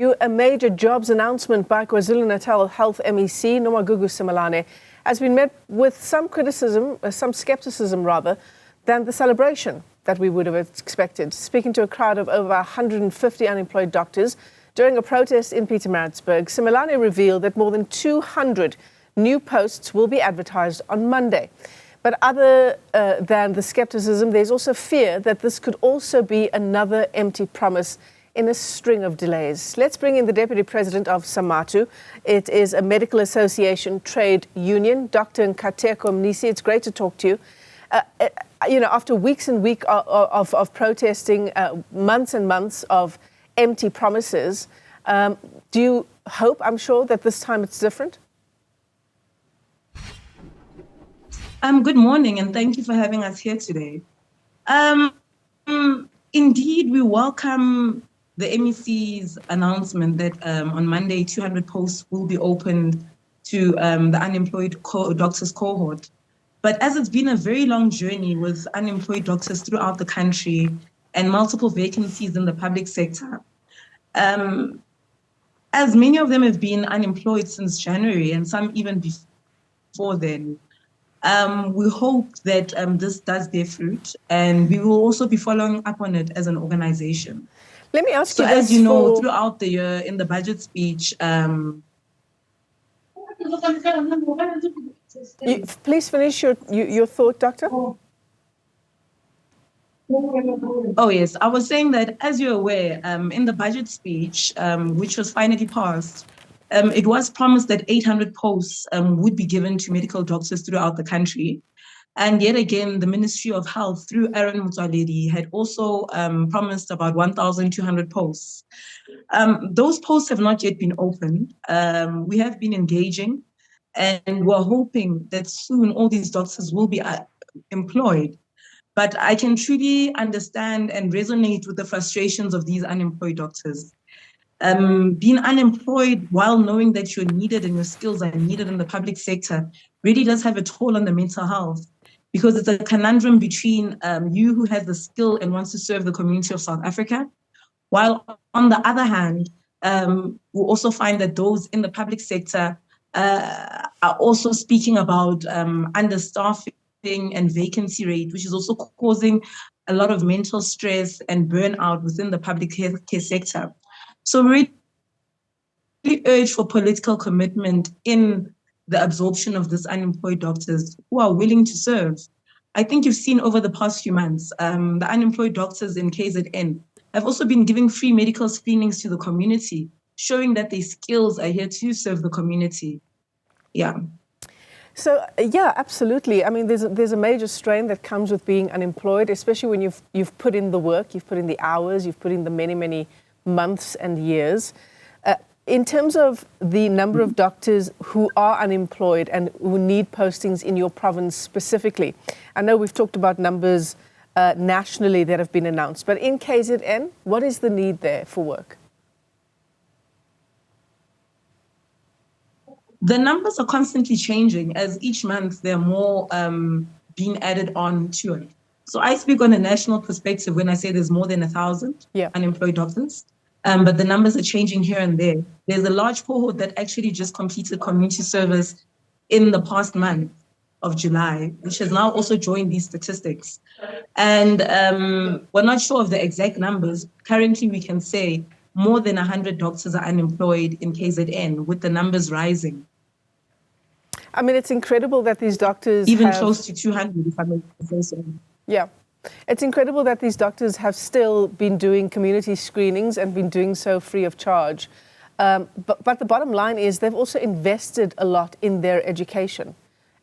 A major jobs announcement by KwaZulu-Natal Health MEC Nomagugu Simelane has been met with some criticism, some skepticism rather, than the celebration that we would have expected. Speaking to a crowd of over 150 unemployed doctors during a protest in Pietermaritzburg, Simelane revealed that more than 200 new posts will be advertised on Monday. But other than the skepticism, there's also fear that this could also be another empty promise in a string of delays. Let's bring in the Deputy President of Samatu. It is a medical association trade union, Dr Nkateko Mnisi. It's great to talk to you. After weeks and weeks of protesting, months and months of empty promises, do you hope, I'm sure, that this time it's different? Good morning, and thank you for having us here today. Indeed, we welcome the MEC's announcement that on Monday, 200 posts will be opened to the unemployed doctors cohort. But as it's been a very long journey with unemployed doctors throughout the country and multiple vacancies in the public sector, as many of them have been unemployed since January and some even before then, we hope that this does bear fruit, and we will also be following up on it as an organization. Let me ask you this. As you know, throughout the year in the budget speech, please finish your thought, Doctor. Oh, yes. I was saying that, as you're aware, in the budget speech, which was finally passed, it was promised that 800 posts would be given to medical doctors throughout the country. And yet again, the Ministry of Health, through Aaron Mutwaledi, had also promised about 1,200 posts. Those posts have not yet been opened. We have been engaging, and we're hoping that soon all these doctors will be employed. But I can truly understand and resonate with the frustrations of these unemployed doctors. Being unemployed while knowing that you're needed and your skills are needed in the public sector really does have a toll on the mental health, because it's a conundrum between you who has the skill and wants to serve the community of South Africa, while on the other hand, we also find that those in the public sector are also speaking about understaffing and vacancy rate, which is also causing a lot of mental stress and burnout within the public healthcare sector. So we really urge for political commitment in the absorption of these unemployed doctors who are willing to serve. I think you've seen over the past few months, the unemployed doctors in KZN have also been giving free medical screenings to the community, showing that their skills are here to serve the community. Yeah. So, yeah, absolutely. I mean, there's a major strain that comes with being unemployed, especially when you've put in the work, you've put in the hours, you've put in the many months and years. In terms of the number of doctors who are unemployed and who need postings in your province specifically, I know we've talked about numbers nationally that have been announced, but in KZN, what is the need there for work? The numbers are constantly changing as each month there are more being added on to it. So I speak on a national perspective when I say there's more than 1,000 unemployed doctors, but the numbers are changing here and there. There's a large cohort that actually just completed community service in the past month of July, which has now also joined these statistics. And we're not sure of the exact numbers. Currently, we can say more than 100 doctors are unemployed in KZN, with the numbers rising. I mean, it's incredible that these doctors even close to 200, if I may say so. Yeah. It's incredible that these doctors have still been doing community screenings and been doing so free of charge. But the bottom line is they've also invested a lot in their education.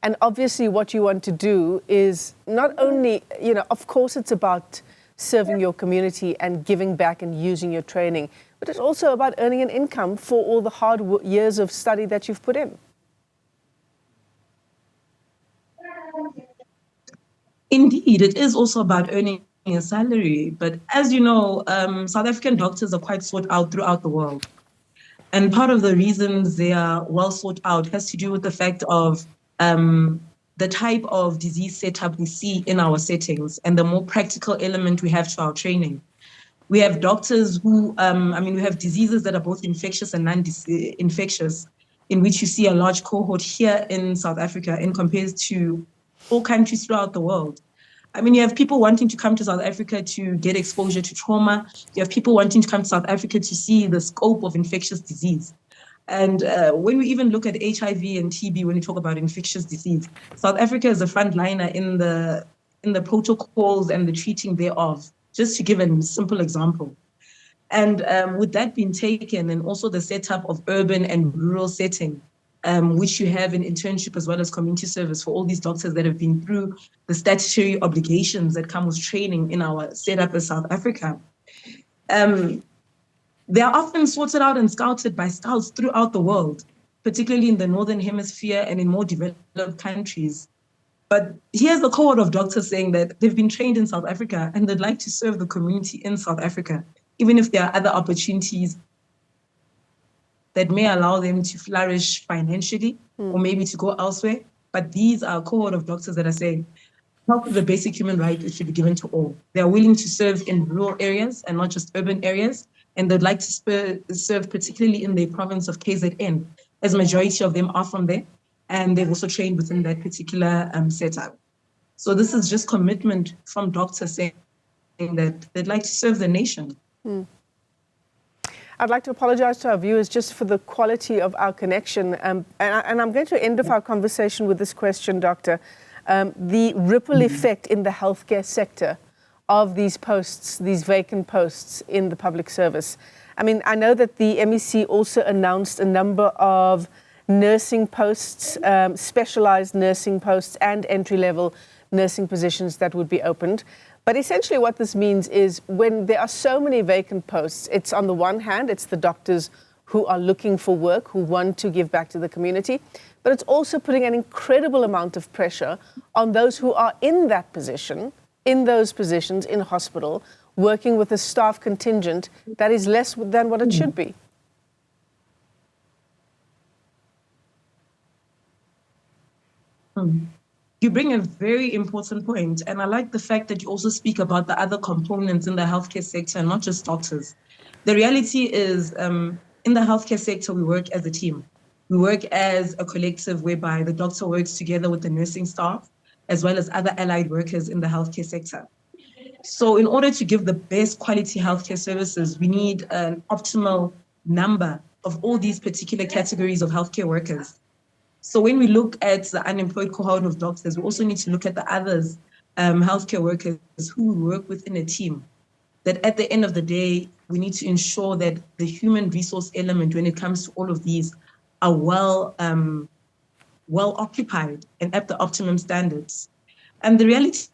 And obviously what you want to do is not only, of course it's about serving your community and giving back and using your training, but it's also about earning an income for all the hard years of study that you've put in. Indeed, it is also about earning a salary. But as you know, South African doctors are quite sought out throughout the world. And part of the reasons they are well sought out has to do with the fact of the type of disease setup we see in our settings and the more practical element we have to our training. We have doctors who, we have diseases that are both infectious and non-infectious, in which you see a large cohort here in South Africa and compared to all countries throughout the world. I mean, you have people wanting to come to South Africa to get exposure to trauma. You have people wanting to come to South Africa to see the scope of infectious disease. And when we even look at HIV and TB, when we talk about infectious disease, South Africa is a frontliner in the protocols and the treating thereof, just to give a simple example. And with that being taken, and also the setup of urban and rural setting, which you have in internship as well as community service for all these doctors that have been through the statutory obligations that come with training in our setup as South Africa. They are often sorted out and scouted by scouts throughout the world, particularly in the Northern Hemisphere and in more developed countries. But here's a cohort of doctors saying that they've been trained in South Africa and they'd like to serve the community in South Africa, even if there are other opportunities that may allow them to flourish financially or maybe to go elsewhere. But these are a cohort of doctors that are saying, health is a basic human right, it should be given to all. They are willing to serve in rural areas and not just urban areas. And they'd like to serve particularly in the province of KZN, as a majority of them are from there. And they've also trained within that particular setup. So this is just commitment from doctors saying that they'd like to serve the nation. I'd like to apologize to our viewers just for the quality of our connection. And I'm going to end off our conversation with this question, Doctor. The ripple effect in the healthcare sector of these posts, these vacant posts in the public service. I mean, I know that the MEC also announced a number of nursing posts, specialized nursing posts and entry-level nursing positions that would be opened. But essentially what this means is when there are so many vacant posts, it's on the one hand, it's the doctors who are looking for work, who want to give back to the community, but it's also putting an incredible amount of pressure on those who are in that position, in those positions in hospital, working with a staff contingent that is less than what it should be. You bring a very important point, and I like the fact that you also speak about the other components in the healthcare sector, and not just doctors. The reality is, in the healthcare sector, we work as a team. We work as a collective whereby the doctor works together with the nursing staff, as well as other allied workers in the healthcare sector. So in order to give the best quality healthcare services, we need an optimal number of all these particular categories of healthcare workers. So when we look at the unemployed cohort of doctors, we also need to look at the others, healthcare workers who work within a team. That at the end of the day, we need to ensure that the human resource element when it comes to all of these are well occupied and at the optimum standards. And the reality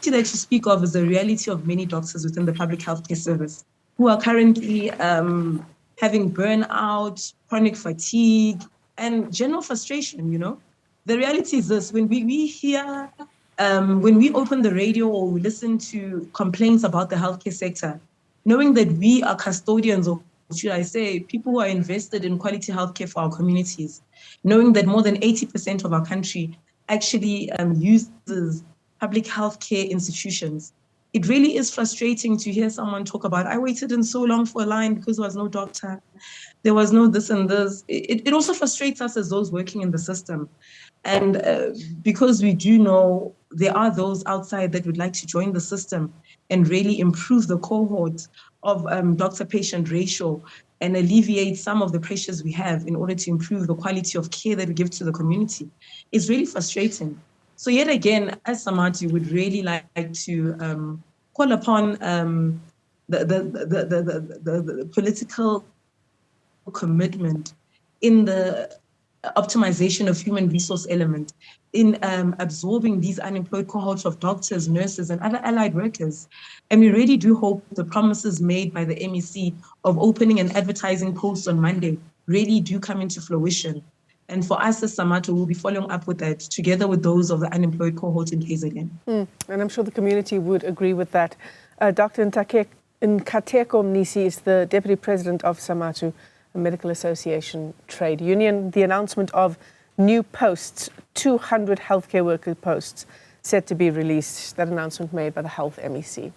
that you speak of is the reality of many doctors within the public healthcare service who are currently having burnout, chronic fatigue, and general frustration, you know. The reality is this: when we hear, when we open the radio or we listen to complaints about the healthcare sector, knowing that we are custodians, or should I say, people who are invested in quality healthcare for our communities, knowing that more than 80% of our country actually uses public healthcare institutions, it really is frustrating to hear someone talk about, I waited in so long for a line because there was no doctor. There was no this and this. It also frustrates us as those working in the system. And because we do know there are those outside that would like to join the system and really improve the cohort of doctor-patient ratio and alleviate some of the pressures we have in order to improve the quality of care that we give to the community, it's really frustrating. So yet again, as Samatu, would really like to call upon the political commitment in the optimization of human resource element, in absorbing these unemployed cohorts of doctors, nurses, and other allied workers. And we really do hope the promises made by the MEC of opening and advertising posts on Monday really do come into fruition. And for us as Samatu, we'll be following up with that together with those of the unemployed cohort in KZN. And I'm sure the community would agree with that. Dr. Nkateko Mnisi is the Deputy President of Samatu, a medical association trade union. The announcement of new posts, 200 healthcare worker posts, set to be released. That announcement made by the Health MEC.